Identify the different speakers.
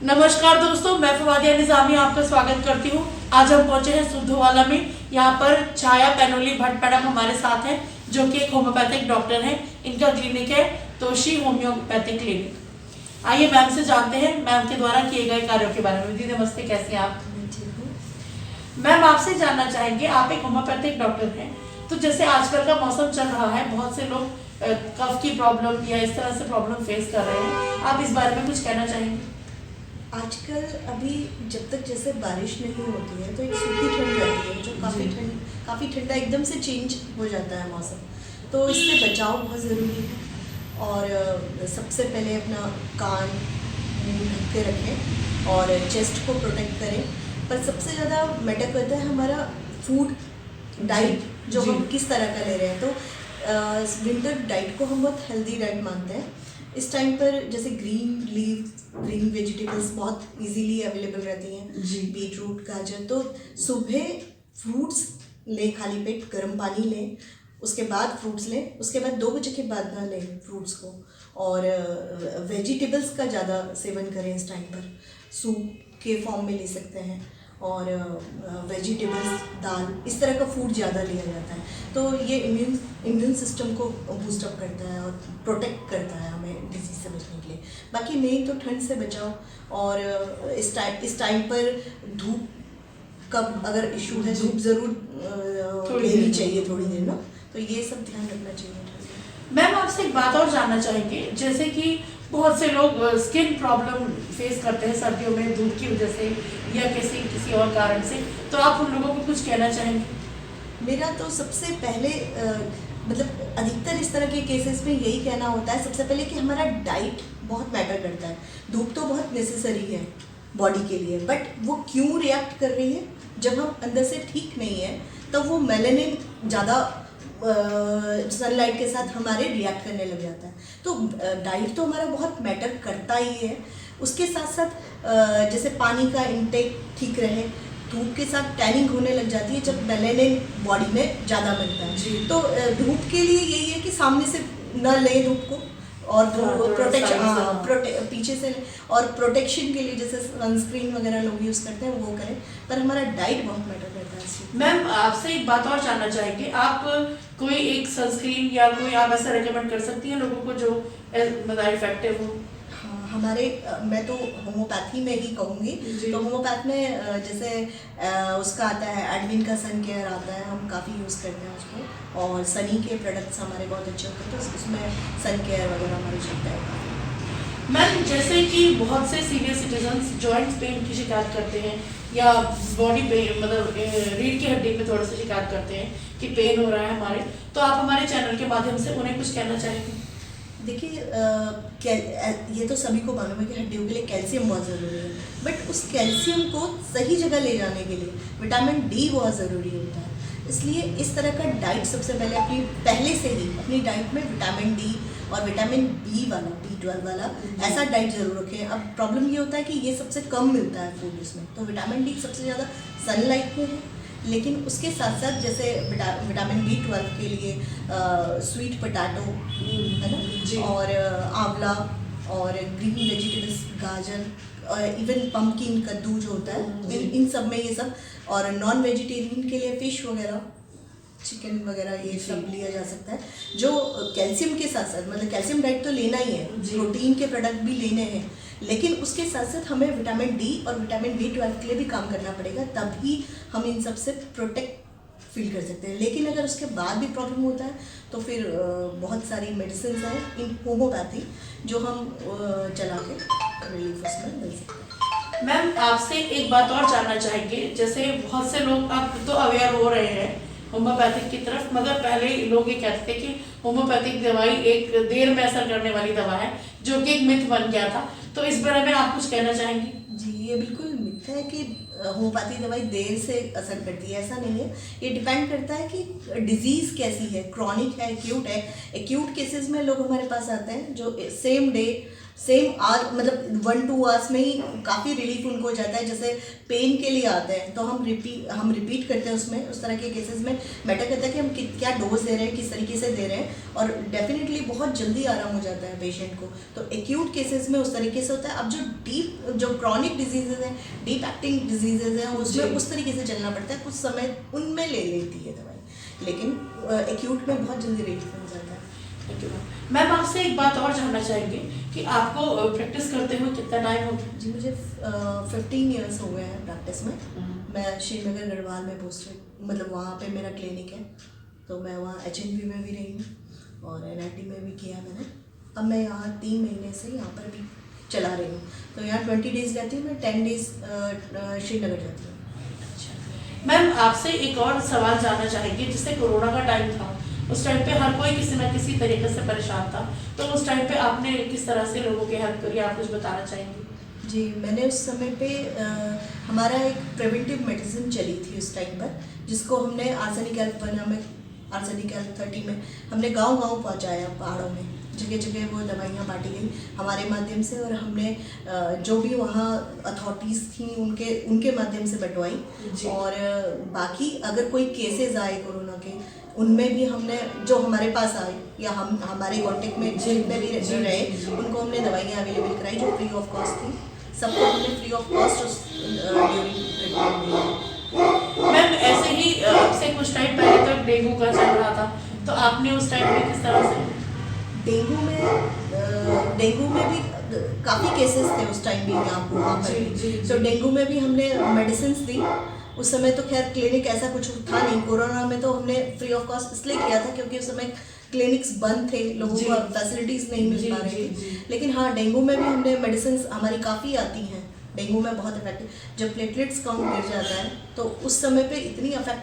Speaker 1: नमस्कार दोस्तों, मैं फवादिया निजामी आपका स्वागत करती हूँ। आज हम पहुंचे हैं सुद्धवाला में। यहाँ पर छाया पैनोली भट्ट मैडम हमारे साथ हैं, जो कि एक होम्योपैथिक डॉक्टर हैं। इनका क्लिनिक है तोशी होम्योपैथिक क्लिनिक। आइए मैम से जानते हैं मैम के द्वारा किए गए कार्यों के बारे में। दीदी नमस्ते, कैसे हैं आप? मैम आपसे जानना चाहेंगे, आप एक होम्योपैथिक डॉक्टर हैं, तो जैसे आजकल का मौसम चल रहा है, बहुत से लोग कफ की प्रॉब्लम या इस तरह से प्रॉब्लम फेस कर रहे हैं, आप इस बारे में कुछ कहना चाहेंगे?
Speaker 2: आजकल अभी जब तक जैसे बारिश नहीं होती है तो एक सूखी ठंड रहती है, जो काफ़ी ठंडा एकदम से चेंज हो जाता है मौसम। तो इससे बचाव बहुत ज़रूरी है। और सबसे पहले अपना कान मुंह ढक के रखें और चेस्ट को प्रोटेक्ट करें। पर सबसे ज़्यादा मैटर करता है हमारा फूड डाइट, जो हम किस तरह का ले रहे हैं। तो विंटर डाइट को हम बहुत हेल्दी डाइट मानते हैं। इस टाइम पर जैसे ग्रीन वेजिटेबल्स बहुत इजीली अवेलेबल रहती हैं, बीटरूट, गाजर। तो सुबह फ्रूट्स लें, खाली पेट गर्म पानी लें, उसके बाद फ्रूट्स लें, उसके बाद 2 बजे के बाद ना लें फ्रूट्स को। और वेजिटेबल्स का ज़्यादा सेवन करें इस टाइम पर। सूप के फॉर्म में ले सकते हैं और वेजिटेबल्स, दाल, इस तरह का फूड ज़्यादा लिया जाता है। तो ये इम्यून सिस्टम को बूस्टअप करता है और प्रोटेक्ट करता है हमें डिजीज से बचने के लिए। बाकी नहीं तो ठंड से बचाओ। और इस टाइम पर धूप का अगर इशू है, धूप ज़रूर लेनी चाहिए थोड़ी देर ना। तो ये सब ध्यान रखना चाहिए।
Speaker 1: मैम आपसे एक बात और जानना चाहेंगे, जैसे कि बहुत से लोग स्किन प्रॉब्लम फेस करते हैं सर्दियों में धूप की वजह से या किसी और कारण से, तो आप उन लोगों को कुछ कहना चाहेंगे?
Speaker 2: मेरा तो सबसे पहले मतलब अधिकतर इस तरह के केसेस में यही कहना होता है, सबसे पहले कि हमारा डाइट बहुत मैटर करता है। धूप तो बहुत नेसेसरी है बॉडी के लिए, बट वो क्यों रिएक्ट कर रही है? जब हम अंदर से ठीक नहीं है तब वो मेलानिन ज़्यादा सनलाइट के साथ हमारे रिएक्ट करने लग जाता है। तो डाइट तो हमारा बहुत मैटर करता ही है। उसके साथ साथ जैसे पानी का इंटेक ठीक रहे। धूप के साथ टैनिंग होने लग जाती है जब मेलानिन बॉडी में ज़्यादा बनता है। तो धूप के लिए यही है कि सामने से न लें धूप को, और पीछे से। और प्रोटेक्शन के लिए जैसे सनस्क्रीन वगैरह लोग यूज़ करते हैं वो करें। पर हमारा डाइट बहुत मैटर करता है इसमें।
Speaker 1: मैम आपसे एक बात और जानना चाहेंगे, आप कोई एक सनस्क्रीन या कोई आप ऐसा रेकमेंड कर सकती हैं लोगों को जो मतलब इफेक्टिव हो?
Speaker 2: हमारे मैं तो होम्योपैथी में ही कहूँगी। तो होम्योपैथ में जैसे उसका आता है एडविन का सन केयर आता है, हम काफ़ी यूज़ करते हैं उसको। और सनी के प्रोडक्ट्स हमारे बहुत अच्छे होते हैं, तो उसमें सन केयर वगैरह हमारे चलता है।
Speaker 1: मैम जैसे कि बहुत से सीनियर सिटीजन्स जॉइंट पेन की शिकायत करते हैं या बॉडी पेन मतलब रीढ़ की हड्डी में थोड़ा सा शिकायत करते हैं कि पेन हो रहा है हमारे, तो आप हमारे चैनल के माध्यम से उन्हें कुछ कहना चाहेंगे?
Speaker 2: देखिए, ये तो सभी को मालूम है कि हड्डियों के लिए कैल्शियम बहुत ज़रूरी है। बट उस कैल्शियम को सही जगह ले जाने के लिए विटामिन डी बहुत ज़रूरी होता है। इसलिए इस तरह का डाइट सबसे पहले पहले से ही अपनी डाइट में विटामिन डी और विटामिन बी वाला, B12 वाला ऐसा डाइट ज़रूर रखें। अब प्रॉब्लम ये होता है कि ये सबसे कम मिलता है फूड इसमें। तो विटामिन डी सबसे ज़्यादा सनलाइट में है, लेकिन उसके साथ साथ जैसे विटामिन B12 के लिए स्वीट पोटैटो है ना, और आंवला और ग्रीन वेजिटेबल्स, गाजर, और इवन पम्पकिन, कद्दू जो होता है, इन सब में ये सब। और नॉन वेजिटेरियन के लिए फिश वगैरह, चिकन वगैरह, ये सब लिया जा सकता है। जो कैल्शियम के साथ साथ, मतलब कैल्शियम डाइट तो लेना ही है, प्रोटीन के प्रोडक्ट भी लेने हैं, लेकिन उसके साथ साथ हमें विटामिन डी और विटामिन B12 के लिए भी काम करना पड़ेगा, तभी हम इन सब से प्रोटेक्ट फील कर सकते हैं। लेकिन अगर उसके बाद भी प्रॉब्लम होता है तो फिर बहुत सारी मेडिसिन हैं इन होम्योपैथी जो हम चला के रिलीफ उसमें मिल सकते हैं।
Speaker 1: मैम आपसे एक बात और जानना चाहेंगे, जैसे बहुत से लोग अब तो अवेयर हो रहे हैं होम्योपैथिक की तरफ, मगर पहले लोग ये कहते थे कि होम्योपैथिक दवाई एक देर में असर करने वाली दवा है, जो कि एक मिथ बन गया था। तो इस बारे में आप कुछ कहना चाहेंगे?
Speaker 2: जी, ये बिल्कुल मिथ है कि होम्योपैथी दवाई देर से असर करती है, ऐसा नहीं है। ये डिपेंड करता है कि डिजीज़ कैसी है, क्रॉनिक है, एक्यूट है। एक्यूट केसेस में लोग हमारे पास आते हैं जो सेम डे सेम आज मतलब 1-2 आवर्स में ही काफ़ी रिलीफ उनको हो जाता है। जैसे पेन के लिए आते हैं तो हम रिपीट करते हैं उसमें, उस तरह के केसेस में मैटर करता है कि हम क्या डोज दे रहे हैं, किस तरीके से दे रहे हैं, और डेफिनेटली बहुत जल्दी आराम हो जाता है पेशेंट को। तो एक्यूट केसेस में उस तरीके से होता है। अब जो क्रॉनिक डिजीजेज हैं, डीप एक्टिंग डिजीजेज हैं, उसमें उस तरीके से चलना पड़ता है, कुछ समय उनमें ले लेती है दवाई, लेकिन एक्यूट में बहुत जल्दी रिलीफ मिल जाता है।
Speaker 1: Thank you ma'am. आपसे एक बात और जानना चाहेंगे कि आपको प्रैक्टिस करते हुए कितना टाइम हो गया?
Speaker 2: जी, मुझे 15 ईयर्स हो गए हैं प्रैक्टिस में। मैं श्रीनगर गढ़वाल में पोस्टेड, मतलब वहाँ पे मेरा क्लिनिक है, तो मैं वहाँ HNB में भी रही हूँ और NIT में भी किया मैंने। अब मैं यहाँ 3 महीने से यहाँ पर भी चला रही हूँ। तो यहाँ 20 डेज़ रहती हूँ मैं, 10 डेज़ श्रीनगर जाती हूँ।
Speaker 1: मैम आपसे एक और सवाल जानना चाहेंगे, जिससे कोरोना का टाइम था, उस टाइम पे हर कोई किसी न किसी तरीके से परेशान था, तो उस टाइम पे आपने किस तरह से लोगों की हेल्प करी, आप कुछ बताना चाहेंगे?
Speaker 2: जी, मैंने उस समय पे हमारा एक प्रिवेंटिव मेडिसिन चली थी उस टाइम पर, जिसको हमने आर्सेनिक हेल्प 1 में, आर्सेनिक हेल्प 30 में हमने गांव-गांव पहुंचाया, पहाड़ों में जगह जगह वो दवाइयाँ बांटी गई हमारे माध्यम से, और हमने जो भी वहाँ अथॉरिटीज़ थी उनके माध्यम से बंटवाई। और बाकी अगर कोई केसेस आए कोरोना के, उनमें भी हमने, जो हमारे पास आए या हमारे कॉन्टेक्ट में जितने भी रहे, उनको हमने दवाइयाँ अवेलेबल कराई जो फ्री ऑफ कॉस्ट थी। सबको हमने free of cost during treatment दिया।
Speaker 1: मैम ऐसे ही आपसे कुछ टाइम पहले तक डेंगू का चल रहा था, तो आपने उस टाइम पे किस तरह से?
Speaker 2: डेंगू में भी काफ़ी केसेस थे उस टाइम भी वहाँ पर भी। तो डेंगू में भी हमने मेडिसिन दी। उस समय तो खैर क्लिनिक ऐसा कुछ था नहीं। कोरोना में तो हमने फ्री ऑफ कॉस्ट इसलिए किया था क्योंकि उस समय क्लिनिक्स बंद थे, लोगों को फैसिलिटीज़ नहीं मिल पा रही थी। लेकिन हाँ, डेंगू में भी हमने मेडिसिन हमारी काफ़ी आती हैं। डेंगू में बहुत इफेक्टिव, जब प्लेटलेट्स काउंट गिर जाता है तो उस समय पे इतनी इफेक्टिव